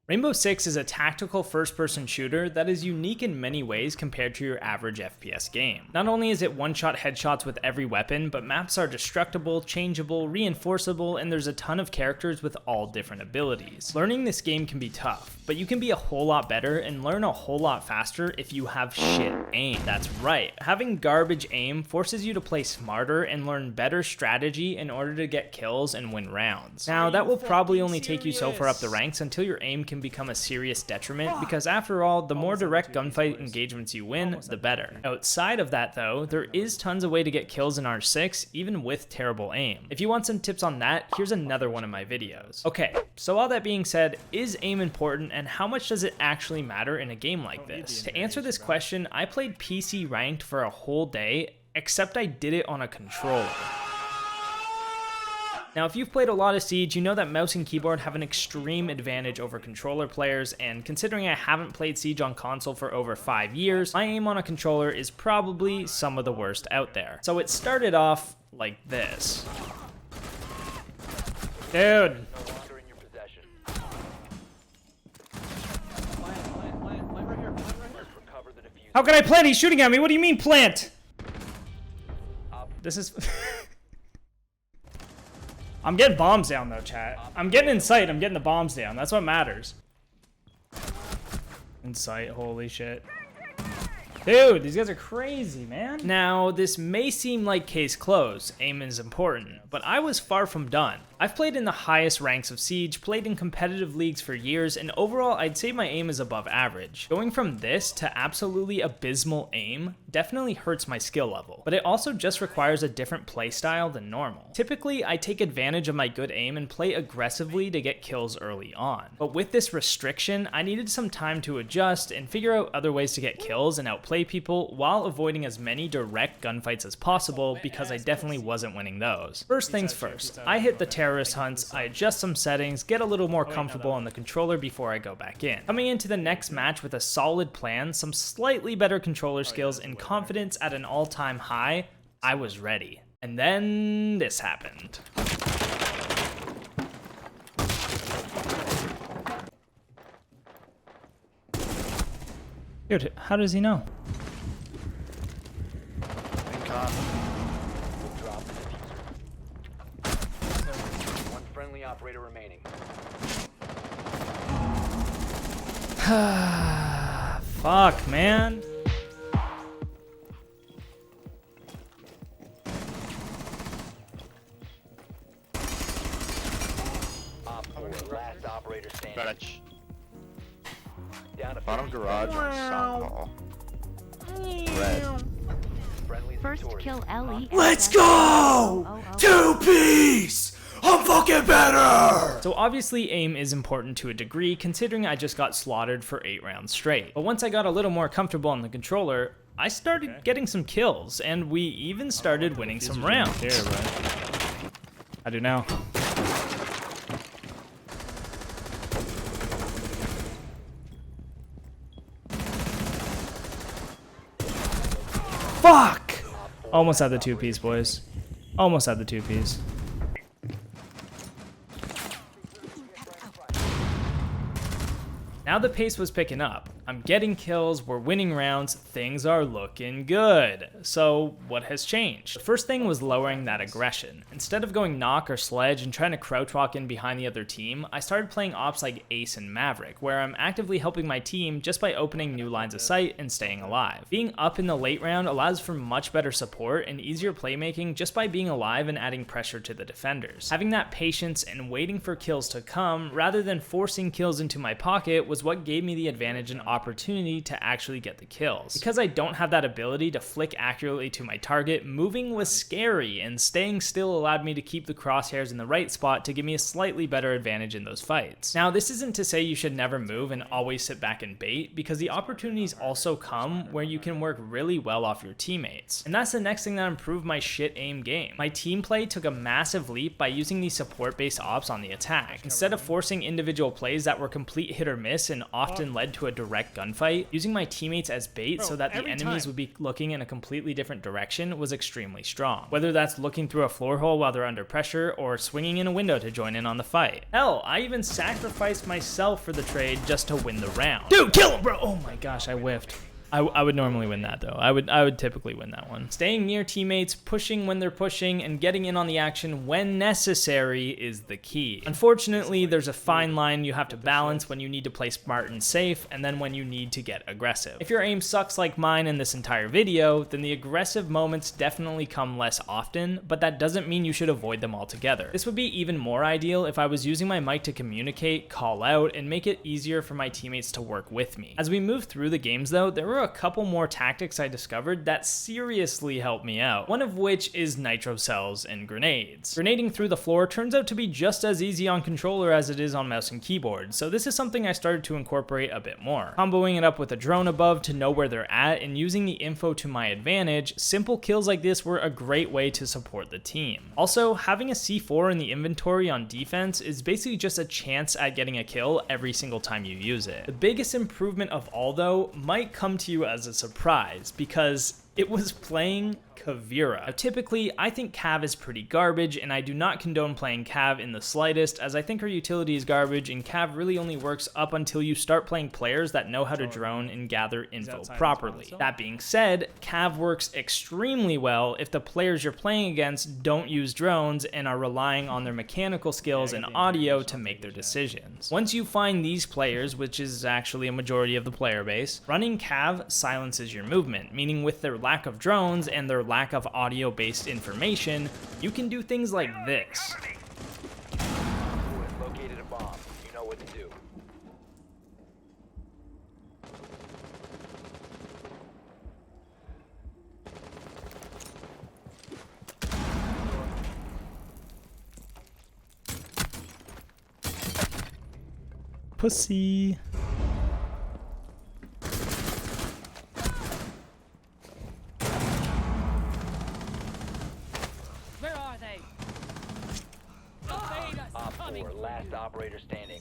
Rainbow Six is a tactical first-person shooter that is unique in many ways compared to your average FPS game. Not only is it one-shot headshots with every weapon, but maps are destructible, changeable, reinforceable, and there's a ton of characters with all different abilities. Learning this game can be tough, but you can be a whole lot better and learn a whole lot faster if you have shit aim. That's right, having garbage aim forces you to play smarter and learn better strategy in order to get kills and win rounds. Now, that will probably only take you so far up the ranks until your aim can become a serious detriment, because after all, the more direct gunfight engagements you win, the better. Outside of that though, there is tons of way to get kills in R6, even with terrible aim. If you want some tips on that, here's another one of my videos. Okay, so all that being said, is aim important and how much does it actually matter in a game like this? To answer this question, I played PC ranked for a whole day, except I did it on a controller. Now, if you've played a lot of Siege, you know that mouse and keyboard have an extreme advantage over controller players, and considering I haven't played Siege on console for over 5 years, my aim on a controller is probably some of the worst out there. So it started off like this. Dude! How can I plant? He's shooting at me! What do you mean, plant? This is... I'm getting bombs down though, chat. I'm getting in sight, I'm getting the bombs down. That's what matters. In sight, holy shit. Dude, these guys are crazy, man. Now, this may seem like case closed, aim is important, but I was far from done. I've played in the highest ranks of Siege, played in competitive leagues for years, and overall I'd say my aim is above average. Going from this to absolutely abysmal aim definitely hurts my skill level, but it also just requires a different playstyle than normal. Typically, I take advantage of my good aim and play aggressively to get kills early on. But with this restriction, I needed some time to adjust and figure out other ways to get kills and outplay people while avoiding as many direct gunfights as possible, because I definitely wasn't winning those. First things first, I hit the terrorist hunts, I adjust some settings, get a little more comfortable on the controller before I go back in. Coming into the next match with a solid plan, some slightly better controller skills, and confidence at an all-time high, I was ready. And then this happened. Dude, how does he know? One friendly operator remaining. Fuck, man. Last operator standing. Garage. Down to Bottom garage on Sound Hall. Red. First Kill Ellie. Let's go! Two-piece! I'm fucking better! So obviously aim is important to a degree, considering I just got slaughtered for 8 rounds straight. But once I got a little more comfortable on the controller, I started getting some kills, and we even started winning some rounds. I do now. Fuck! Almost had the 2-piece, boys. Almost had the 2-piece. Now the pace was picking up. I'm getting kills, we're winning rounds, things are looking good. So what has changed? The first thing was lowering that aggression. Instead of going knock or sledge and trying to crouch walk in behind the other team, I started playing ops like Ace and Maverick, where I'm actively helping my team just by opening new lines of sight and staying alive. Being up in the late round allows for much better support and easier playmaking just by being alive and adding pressure to the defenders. Having that patience and waiting for kills to come rather than forcing kills into my pocket was what gave me the advantage and opportunity to actually get the kills. Because I don't have that ability to flick accurately to my target, moving was scary, and staying still allowed me to keep the crosshairs in the right spot to give me a slightly better advantage in those fights. Now, this isn't to say you should never move and always sit back and bait, because the opportunities also come where you can work really well off your teammates. And that's the next thing that improved my shit aim game. My team play took a massive leap by using these support-based ops on the attack. Instead of forcing individual plays that were complete hit or miss and often led to a direct direct gunfight, using my teammates as bait so that the every enemies time. would be looking in a completely different direction was extremely strong. Whether that's looking through a floor hole while they're under pressure or swinging in a window to join in on the fight. Hell, I even sacrificed myself for the trade just to win the round. Dude, kill him, bro! Oh my gosh, I whiffed. I would normally win that though. I would typically win that one. Staying near teammates, pushing when they're pushing, and getting in on the action when necessary is the key. Unfortunately, there's a fine line you have to balance when you need to play smart and safe, and then when you need to get aggressive. If your aim sucks like mine in this entire video, then the aggressive moments definitely come less often, but that doesn't mean you should avoid them altogether. This would be even more ideal if I was using my mic to communicate, call out, and make it easier for my teammates to work with me. As we move through the games though, there were a couple more tactics I discovered that seriously helped me out, one of which is nitro cells and grenades. Grenading through the floor turns out to be just as easy on controller as it is on mouse and keyboard, so this is something I started to incorporate a bit more. Comboing it up with a drone above to know where they're at and using the info to my advantage, simple kills like this were a great way to support the team. Also, having a C4 in the inventory on defense is basically just a chance at getting a kill every single time you use it. The biggest improvement of all though might come to you as a surprise, because it was playing Caveira. Now, typically, I think Cav is pretty garbage, and I do not condone playing Cav in the slightest, as I think her utility is garbage, and Cav really only works up until you start playing players that know how to drone and gather info properly. That being said, Cav works extremely well if the players you're playing against don't use drones and are relying on their mechanical skills and audio to make their decisions. Once you find these players, which is actually a majority of the player base, running Cav silences your movement, meaning with their lack of drones and their lack of audio-based information, you can do things like this. You have located a bomb. You know what to do. Pussy. Where are they? Op 4, last operator standing.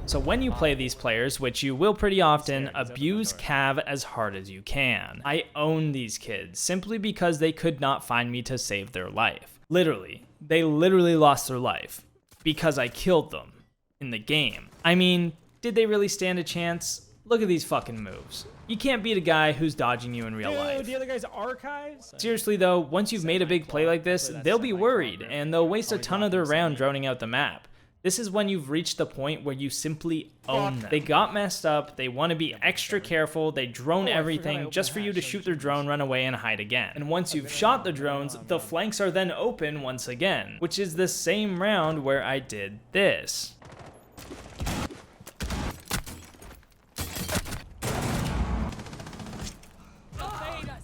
So when you play these players, which you will pretty often, abuse Cav as hard as you can. I own these kids simply because they could not find me to save their life. Literally, they literally lost their life because I killed them in the game. I mean, did they really stand a chance? Look at these fucking moves. You can't beat a guy who's dodging you in real life. The other guy's archives? Seriously though, once you've made a big play like this, they'll be worried, and they'll waste a ton of their round droning out the map. This is when you've reached the point where you simply own them. They got messed up, they want to be extra careful, they drone everything just for you to shoot their drone, run away, and hide again. And once you've shot the drones, the flanks are then open once again, which is the same round where I did this.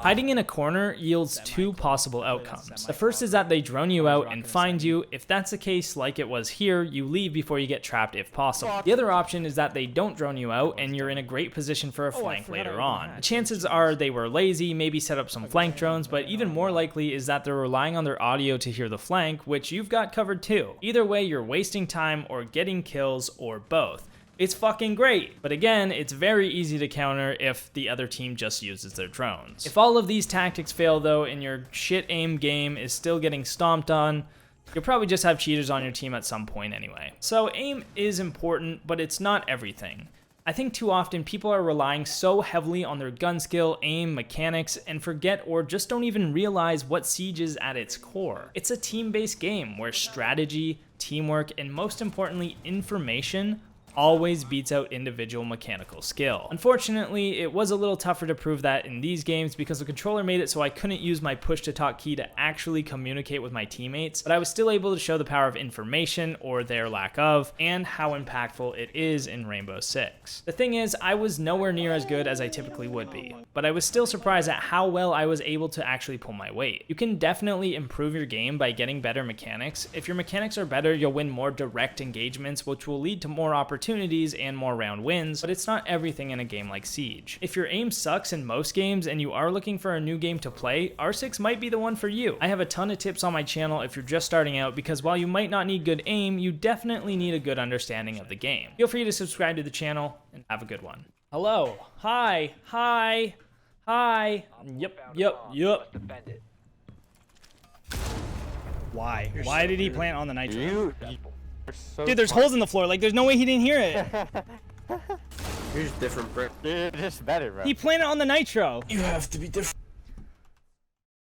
Hiding in a corner yields two possible outcomes. The first is that they drone you out and find you. If that's the case, like it was here, you leave before you get trapped if possible. The other option is that they don't drone you out and you're in a great position for a flank later on. The chances are they were lazy, maybe set up some flank drones, but even more likely is that they're relying on their audio to hear the flank, which you've got covered too. Either way, you're wasting time or getting kills or both. It's fucking great, but again, it's very easy to counter if the other team just uses their drones. If all of these tactics fail though, and your shit aim game is still getting stomped on, you'll probably just have cheaters on your team at some point anyway. So aim is important, but it's not everything. I think too often people are relying so heavily on their gun skill, aim, mechanics, and forget or just don't even realize what Siege is at its core. It's a team-based game where strategy, teamwork, and most importantly, information always beats out individual mechanical skill. Unfortunately, it was a little tougher to prove that in these games because the controller made it so I couldn't use my push to talk key to actually communicate with my teammates, but I was still able to show the power of information, or their lack of, and how impactful it is in Rainbow Six. The thing is, I was nowhere near as good as I typically would be, but I was still surprised at how well I was able to actually pull my weight. You can definitely improve your game by getting better mechanics. If your mechanics are better, you'll win more direct engagements, which will lead to more opportunities and more round wins, but it's not everything in a game like Siege. If your aim sucks in most games and you are looking for a new game to play, R6 might be the one for you. I have a ton of tips on my channel if you're just starting out, because while you might not need good aim, you definitely need a good understanding of the game. Feel free to subscribe to the channel, and have a good one. Hello. Hi. Hi. Hi. Yep. Must defend it. Why? Why did he plant on the nitro? You're so Dude, there's holes in the floor. Like, there's no way he didn't hear it. You're just different, bro. You're just better, bro. He planted on the nitro. You have to be different.